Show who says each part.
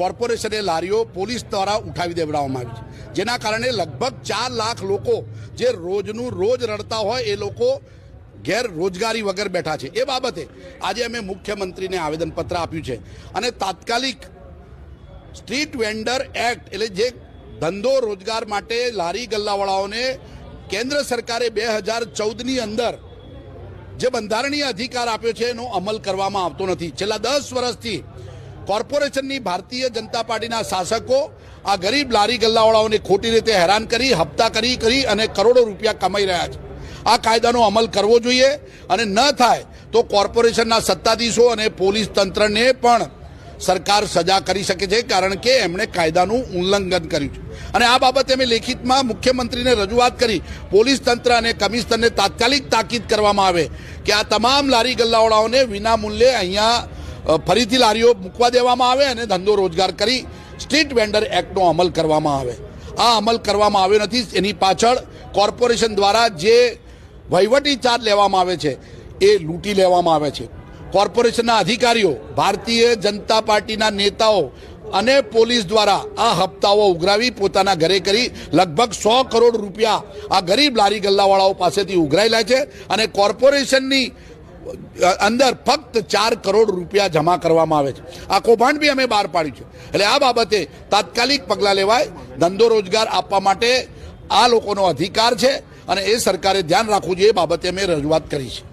Speaker 1: કોર્પોરેશને લારીઓ પોલીસ દ્વારા ઉઠાવી દેવડાવવામાં આવી છે, જેના કારણે લગભગ 4 લાખ લોકો જે રોજનું રોજ રડતા હોય એ લોકો ગેરરોજગારી વગર બેઠા છે। એ બાબતે આજે અમે મુખ્યમંત્રીને આવેદનપત્ર આપ્યું છે અને તાત્કાલિક સ્ટ્રીટ વેન્ડર એક્ટ એટલે જે ધંધો રોજગાર માટે લારી ગલ્લાવાળાઓને કેન્દ્ર સરકારે 2014ની અંદર જે બંધારણીય અધિકાર આપ્યો છે એનો અમલ કરવામાં આવતો નથી। છેલ્લા 10 વર્ષથી કોર્પોરેશનની ભારતીય જનતા પાર્ટીના શાસકો આ ગરીબ લારી ગલ્લાવાળાઓને ખોટી રીતે હેરાન કરી હપ્તા કરી અને કરોડો રૂપિયા કમાઈ રહ્યા છે। આ કાયદાનો અમલ કરવો જોઈએ અને ન થાય તો કોર્પોરેશનના સત્તાધીશો અને પોલીસ તંત્રને પણ સરકાર સજા કરી શકે છે, કારણ કે એમણે કાયદાનું ઉલ્લંઘન કર્યું છે। અને આ બાબતે અમે લેખિતમાં મુખ્યમંત્રીને રજૂઆત કરી પોલીસ તંત્ર અને કમિશનરને તાત્કાલિક તાકીદ કરવામાં આવે કે આ તમામ લારી ગલ્લાવાળાઓને વિના મૂલ્યે અહીંયા ફરીથી લારીઓ મૂકવા દેવામાં આવે અને ધંધો રોજગાર કરી સ્ટ્રીટ વેન્ડર એક્ટનો અમલ કરવામાં આવે। આ અમલ કરવામાં આવ્યો નથી, એની પાછળ કોર્પોરેશન દ્વારા જે વહીવટી ચાર્જ લેવામાં આવે છે એ લૂંટી લેવામાં આવે છે। કોર્પોરેશનના અધિકારીઓ, ભારતીય જનતા પાર્ટીના નેતાઓ અને પોલીસ દ્વારા આ હપ્તાઓ ઉઘરાવી પોતાના ઘરે કરી લગભગ 100 કરોડ રૂપિયા આ ગરીબ લારી ગલ્લાવાળાઓ પાસેથી ઉઘરાઈ લે છે અને કોર્પોરેશનની અંદર ફક્ત 4 કરોડ રૂપિયા જમા કરવામાં આવે છે। આ કૌભાંડ બી અમે બહાર પાડ્યું છે। એટલે આ બાબતે તાત્કાલિક પગલાં લેવાય, ધંધો રોજગાર આપવા માટે આ લોકોનો અધિકાર છે અને એ સરકારે ધ્યાન રાખવું જોઈએ, એ બાબતે અમે રજૂઆત કરી છે।